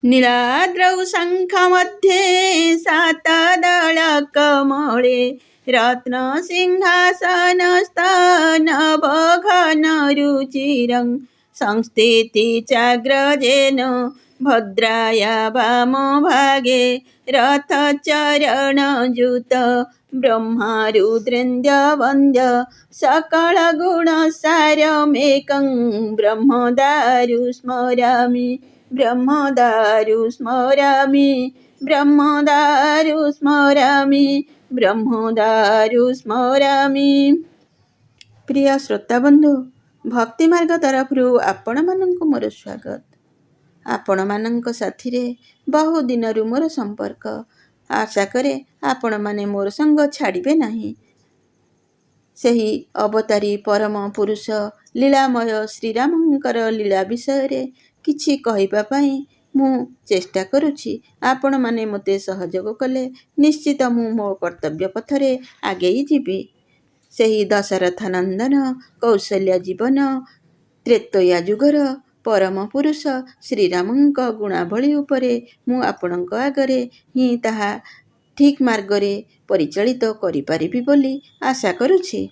नीलाद्रौ शङ्खमध्ये सातदलकमले रत्नसिंहासनस्तनभघनरुचिरं संस्थिति चाग्रजेन भद्राया वामभागे रथचरणयुत ब्रह्मारुद्रेन्द्रवन्द्य सकलगुणसारमेकं ब्रह्मदारु स्मरामि ब्रह्मदारु स्मरामि ब्रह्मदारु स्मरामि ब्रह्मदारु स्मरामि। प्रिय श्रोता बंधु, भक्ति मार्ग तरफ आपण मानक मोर स्वागत। आपण मानक साथी रे बहु दिन मोर संपर्क। आशा करे आपण माने मोर संग छाड़िबे नहीं। सही अवतारी परम पुरुष लीलामय श्रीरामंकर लीला विषय रे किछि कहिबा पई मु चेष्टा करुछि। आपण माने मते सहयोग कले निश्चित मु मो कर्तव्य पथरे आगेई जीवी। सही दशरथ नंदन कौशल्य जीवन त्रेतया जुगर परम पुरुष श्रीरामंक गुणावली उपरे मु आपणक आगरे ही ताहा ठीक मार्गरे परिचालित करि परिबि बोली आशा करुछि।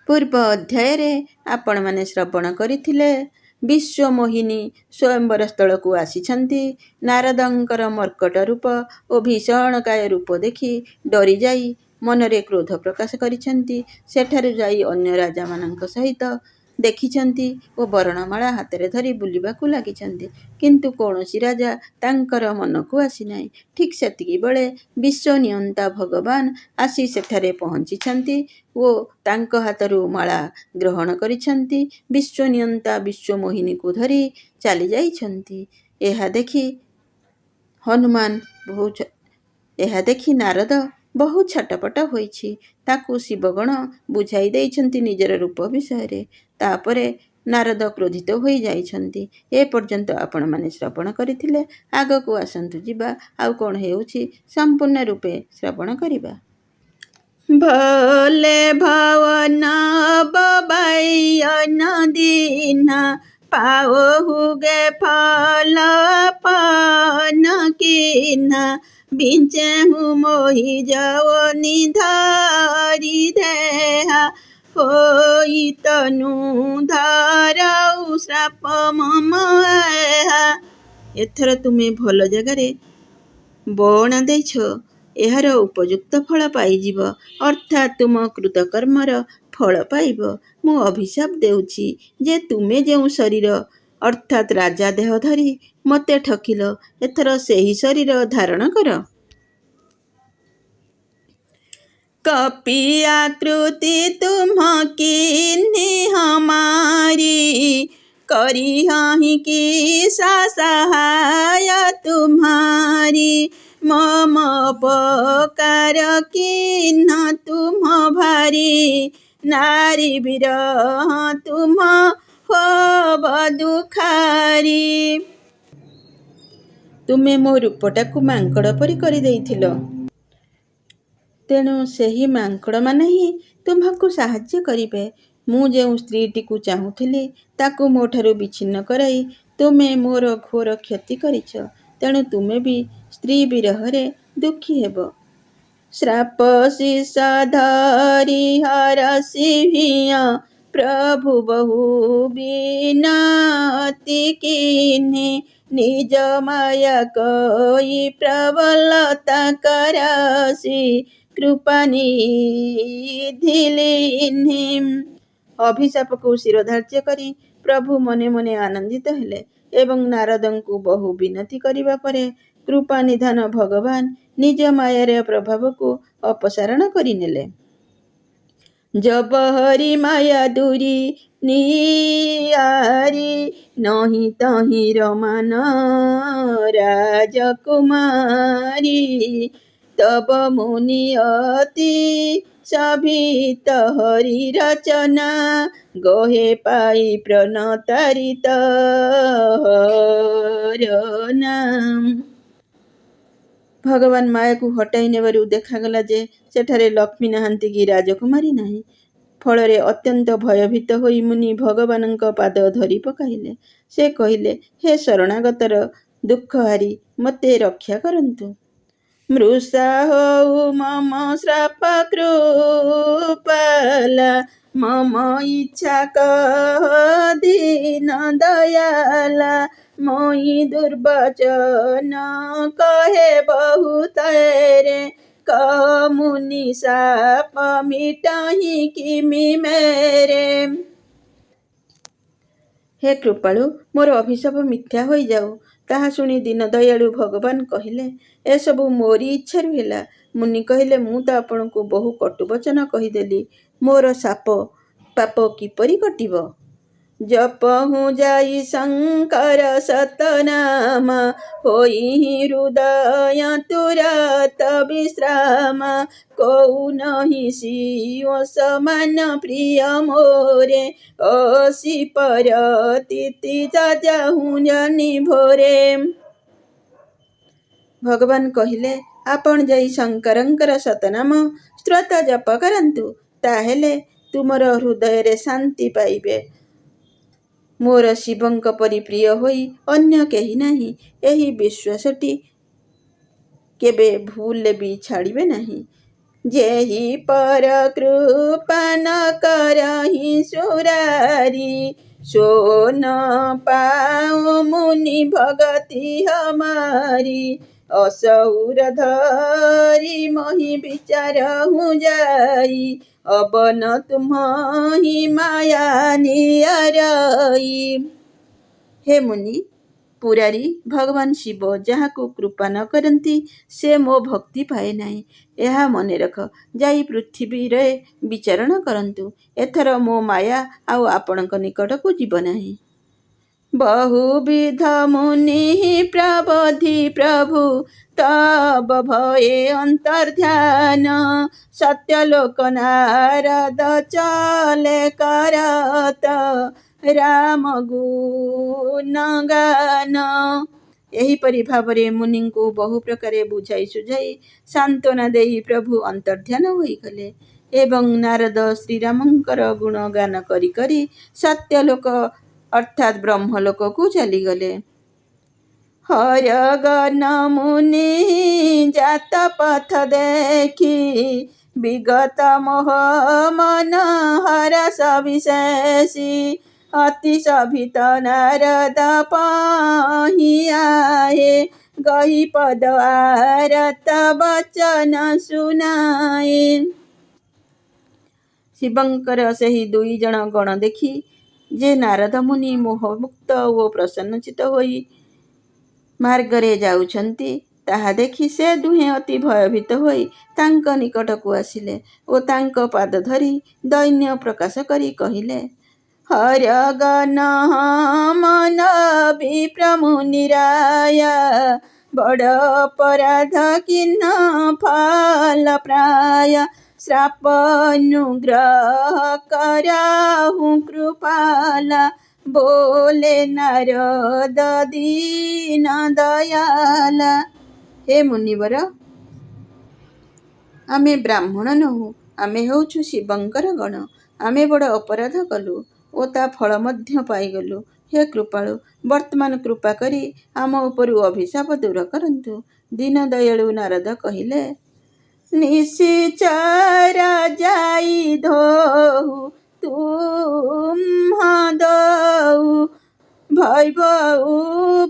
पूर्व अध्याय रे आपण माने श्रवण करिथिले विश्व मोहिनी स्वयंवर स्थल को आसीछंती। नारदंकर मर्कट रूप और भीषणकाय रूप देखि डरी जाई मनरे क्रोध प्रकाश करिछंती। सेठारु जाई अन्य राजा मानक सहित देखिछंती और वर्णमाला हाथ धरी बुलिबाकू लागिछंती, किंतु कौनसी राजा तांकर मन को आसी नाही। ठीक सेतिकी बेले विश्व नियंता भगवान आसी सेठारे पहुंचिछंती ओ तांक हाथरू माला ग्रहण करिछंती। विश्व नियंता विश्व मोहिनी को धरी चली जाइछंती। एहा देखि हनुमान एहा देखि नारद बहु छटपट होइछि। ताकू शिवगण बुझाई देइछंती निजर रूप विषय रे। तापरे नारद क्रोधित होई जाइछंती। ए पर्यंत आपण माने श्रवण करिथिले, आगकू आसंतु जिबा आउ कोन हेउछि संपूर्ण रूपे श्रवण करिबा। भले भवन बबायन दीना पाओहुगे फल पान कीना बिंचेहु मोहि जाओ निधारी देहा होई तनु धाराउ श्राप ममहा। एथर तुमे भल जगारे बणा देछ, एहार उपयुक्त फल पाइजिब, अर्थात तुम कृतकर्मर फल पाइब। मु अभिशाप देउछि जे तुमे जेउ शरीर अर्थात राजा देह धरी मते ठकिल, एथर सेही शरीर धारण कर। कपि आकृति तुम कीन्ही हमारी करी हहीं की सहाय तुम्हारी मम उपकार किन्ह तुम भारी नारी विरह तुम होब दुखारी। तुमे मो रूपटाकू मांकड़ परी करि देइथिल, तेणु सेही मांकड़ माने ही तुम्हाकू साहाय्य करिबे। मु जेउ स्त्रीटी को चाहुथिली ताकू मोठारू विच्छिन्न कराई तुमे मोर घोर क्षति करिछ, तेणु तुमे भी स्त्री विरहरे दुखी हेब। श्राप शीष धरी हरसि भिय प्रभु बहु बिनती कीन्हे निज माया कोई प्रबलता करसि कृपा निधि लीन्हे। अभिशाप को शिरोधार्य करी प्रभु मने मने आनंदित हेले एवं नारदंकु बहु विनती करिबा परे कृपा निधान भगवान निज मायार प्रभाव को अपसारण करिनेले। जब हरि माया दूरी नियारी नहीं तही रमान राजकुमारी तब मुनि अति सभित हरि रचना गोहे पाई प्रणतारित नाम। भगवान माया को हटाई नेबारु देखागला जे सेठारे लक्ष्मी नाहांती कि राजकुमारी नाही। फलरे अत्यंत भयभीत होई मुनि भगवानଙ୍କ पाद धरी पकाइले। से कहिले, हे शरणागतर ଦୁଃଖ ହାରି ମୋତେ ରକ୍ଷା କରନ୍ତୁ। ମୃଷା ହଉ ମମ ଶ୍ରାପ କୃପାଲା, ମମ ଇଚ୍ଛା କହ ଦୀନ ଦୟାଲା, ମୋଇ ଦୁର୍ବଚନ କହେ ବହୁତରେ, କହ ମୁନି ସାପ ମିଟହିଁ କିମି ମେରେ। ହେ କୃପାଳୁ, ମୋର ଅଭିଶାପ ମିଥ୍ୟା ହୋଇଯାଉ। ତାହା ଶୁଣି ଦୀନଦୟାଳୁ ଭଗବାନ କହିଲେ, ଏସବୁ ମୋରି ଇଚ୍ଛାରୁ ହେଲା। ମୁନି କହିଲେ, ମୁଁ ତ ଆପଣଙ୍କୁ ବହୁ କଟୁବଚନ କହିଦେଲି। ମୋର ସାପ ପାପ କିପରି କଟିବ? ଜପହୁଁ ଯାଇ ଶଙ୍କର ସତନାମ, ହୋଇହିଁ ହୃଦୟ ତୁରତ ବିଶ୍ରାମ, କହୁ ନହିଁ ସିଓ ସମାନ ପ୍ରିୟ ମୋରେ, ଅସି ପର ତିଥି ଯାହୁଁ ଜାନି ଭୋରେ। ଭଗବାନ କହିଲେ, ଆପଣ ଯାଇ ଶଙ୍କରଙ୍କର ସତନାମ ସ୍ତୋତ୍ର ଜପ କରନ୍ତୁ। ତାହେଲେ ତୁମର ହୃଦୟରେ ଶାନ୍ତି ପାଇବେ। ମୋର ଶିବଙ୍କ ପରି ପ୍ରିୟ ହୋଇ ଅନ୍ୟ କେହି ନାହିଁ। ଏହି ବିଶ୍ୱାସଟି କେବେ ଭୁଲରେ ବି ଛାଡ଼ିବେ ନାହିଁ। ଯେହି ପର କୃପା ନ କରହିଁ ସୁରାରି, ସୋ ନ ପାଉଁ ମୁନି ଭଗତି ହମାରି, ଅସୌର ଧରି ମୋହି ବିଚାରହୁଁ ଯାଇ, ଅବନ ତୁମ୍ହି ମାୟା ନିୟରଇ। ହେ ମୁନି ପୁରାରୀ, ଭଗବାନ ଶିବ ଯାହାକୁ କୃପା ନ କରନ୍ତି ସେ ମୋ ଭକ୍ତି ପାଏ ନାହିଁ। ଏହା ମନେ ରଖ। ଯାଇ ପୃଥିବୀରେ ବିଚରଣ କରନ୍ତୁ। ଏଥର ମୋ ମାୟା ଆଉ ଆପଣଙ୍କ ନିକଟକୁ ଯିବ ନାହିଁ। ବହୁବିଧ ମୁନି ପ୍ରବୋଧି ପ୍ରଭୁ, ତବ ଭୟେ ଅନ୍ତର୍ଧ୍ୟାନ, ସତ୍ୟଲୋକ ନାରଦ ଚଲେ କରତ, ରାମ ଗୁଣଗାନ। ଏହିପରି ଭାବରେ ମୁନିଙ୍କୁ ବହୁ ପ୍ରକାରେ ବୁଝାଇ ସୁଝାଇ ସାନ୍ତ୍ୱନା ଦେଇ ପ୍ରଭୁ ଅନ୍ତର୍ଧ୍ୟାନ ହୋଇଗଲେ ଏବଂ ନାରଦ ଶ୍ରୀରାମଙ୍କର ଗୁଣଗାନ କରି କରି ସତ୍ୟଲୋକ ଅର୍ଥାତ୍ ବ୍ରହ୍ମଲୋକକୁ ଚାଲିଗଲେ। ହରଗନ ମୁନି ଜାତ ପଥ ଦେଖି, ବିଗତ ମୋହ ମନ ହରସ ବିଶେଷି, ଅତି ଶୋଭିତ ନାରଦ ପହିଆଏ, ଗହି ପଦ ଆରତ ବଚନ ଶୁଣାଏ। ଶିବଙ୍କର ସେହି 2 ଜଣ ଗଣ ଦେଖି ଯେ ନାରଦ ମୁନି ମୋହମୁକ୍ତ ଓ ପ୍ରସନ୍ନଚିତ ହୋଇ ମାର୍ଗରେ ଯାଉଛନ୍ତି, ତାହା ଦେଖି ସେ ଦୁହେଁ ଅତି ଭୟଭୀତ ହୋଇ ତାଙ୍କ ନିକଟକୁ ଆସିଲେ ଓ ତାଙ୍କ ପାଦ ଧରି ଦୈନ୍ୟ ପ୍ରକାଶ କରି କହିଲେ, ହରଗନ ମନ ବିପ୍ର ମୁନିରାୟ, ବଡ଼ ଅପରାଧ କିନ୍ନ ଫଳ ପ୍ରାୟ, ଶ୍ରାପ ଅନୁଗ୍ରହ କରହୁଁ କୃପାଲା, ବୋଲେ ନାରଦ ଦୀନ ଦୟାଲା। ହେ ମୁନିବର, ଆମେ ବ୍ରାହ୍ମଣ ନୋହୁଁ, ଆମେ ହେଉଛୁ ଶିବଙ୍କର ଗଣ। ଆମେ ବଡ଼ ଅପରାଧ କଲୁ ଓ ତା ଫଳ ମଧ୍ୟ ପାଇଗଲୁ। ହେ କୃପାଳୁ, ବର୍ତ୍ତମାନ କୃପା କରି ଆମ ଉପରୁ ଅଭିଶାପ ଦୂର କରନ୍ତୁ। ଦୀନଦୟାଳୁ ନାରଦ କହିଲେ, ନିଶିଚର ଯାଇ ଧୋଉ ତୁମ୍ହ ଦଉ, ଭୈଭଉ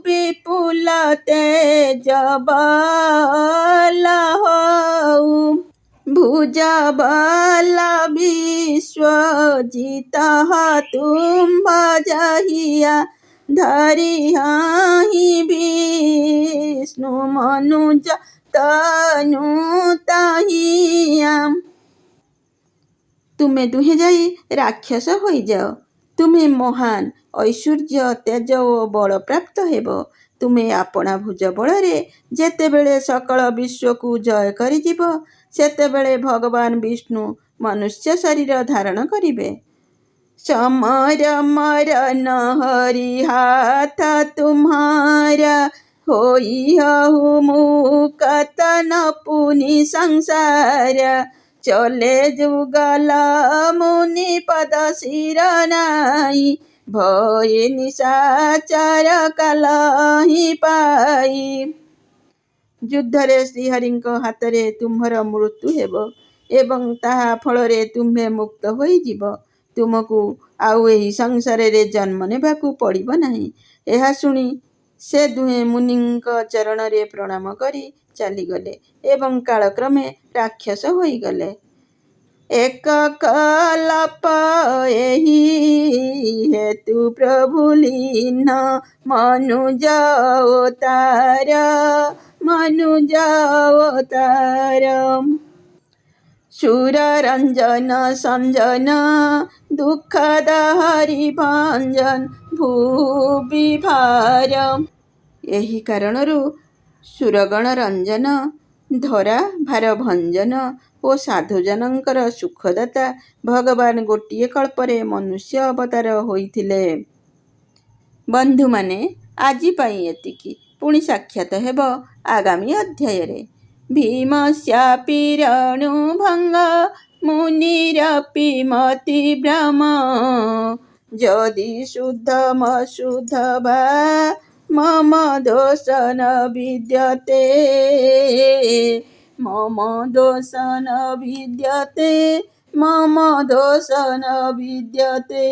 ବିପୁଲ ତେଜ ବଲ ହଉ, ଭୁଜ ବଲ ବିଶ୍ୱଜିତ ତୁମ୍ଭ ଜହିଆ, ଧରିହିଁ ବିଷ୍ଣୁ ମନୁଜ ତନୁ ତହିଆ। ତୁମେ ଦୁହେଁ ଯାଇ ରାକ୍ଷସ ହୋଇଯାଅ। ତୁମେ ମହାନ ଐଶ୍ୱର୍ଯ୍ୟ ତେଜ ଓ ବଳ ପ୍ରାପ୍ତ ହେବ। ତୁମେ ଆପଣା ଭୁଜ ବଳରେ ଯେତେବେଳେ ସକଳ ବିଶ୍ୱକୁ ଜୟ କରିଯିବ, ସେତେବେଳେ ଭଗବାନ ବିଷ୍ଣୁ ମନୁଷ୍ୟ ଶରୀର ଧାରଣ କରିବେ। ସମର ମରନ ହରି ହାଥ ତୁମ୍ହାରା, ହୋଇ ହଉ ମୁକତ ପୁନି ସଂସାର, ଚଲେ ଯୁଗଲ ମୁନି ପଦ ଶିର ନାଇ, ଭୟେ ନିଶାଚାର କାଲ ହିଁ ପାଇ। ଯୁଦ୍ଧରେ ଶ୍ରୀହରିଙ୍କ ହାତରେ ତୁମ୍ଭର ମୃତ୍ୟୁ ହେବ ଏବଂ ତାହା ଫଳରେ ତୁମ୍ଭେ ମୁକ୍ତ ହୋଇଯିବ। ତୁମକୁ ଆଉ ଏହି ସଂସାରରେ ଜନ୍ମ ନେବାକୁ ପଡ଼ିବ ନାହିଁ। ଏହା ଶୁଣି ସେ ଦୁହେଁ ମୁନିଙ୍କ ଚରଣରେ ପ୍ରଣାମ କରି ଚାଲିଗଲେ ଏବଂ କାଳକ୍ରମେ ରାକ୍ଷସ ହୋଇଗଲେ। ଏକ କଳ୍ପ ଏହି ହେତୁ ପ୍ରଭୁ ଲିନ ମନୁଜ ଅବତାର। ସୁର ରଞ୍ଜନ ସଞ୍ଜନ ଦୁଃଖଦ ହରିଭଞ୍ଜନ ଭୂବିଭାର। ଏହି କାରଣରୁ ସୁରଗଣ ରଞ୍ଜନ, ଧରା ଭାର ଭଞ୍ଜନ ଓ ସାଧୁଜନଙ୍କର ସୁଖଦାତା ଭଗବାନ ଗୋଟିଏ କଳ୍ପରେ ମନୁଷ୍ୟ ଅବତାର ହୋଇଥିଲେ। ବନ୍ଧୁମାନେ, ଆଜି ପାଇଁ ଏତିକି। ପୁଣି ସାକ୍ଷାତ ହେବ ଆଗାମୀ ଅଧ୍ୟାୟରେ। ଭୀମସ୍ୟାପି ରଣୁଭଙ୍ଗ ମୁନିରପି ମତି ଭ୍ରମ। ଯଦି ଶୁଦ୍ଧମଶୁଦ୍ଧ ବା ମମ ଦୋଷ ନ ବିଦ୍ୟତେ। ମମ ଦୋଷ ନ ବିଦ୍ୟତେ।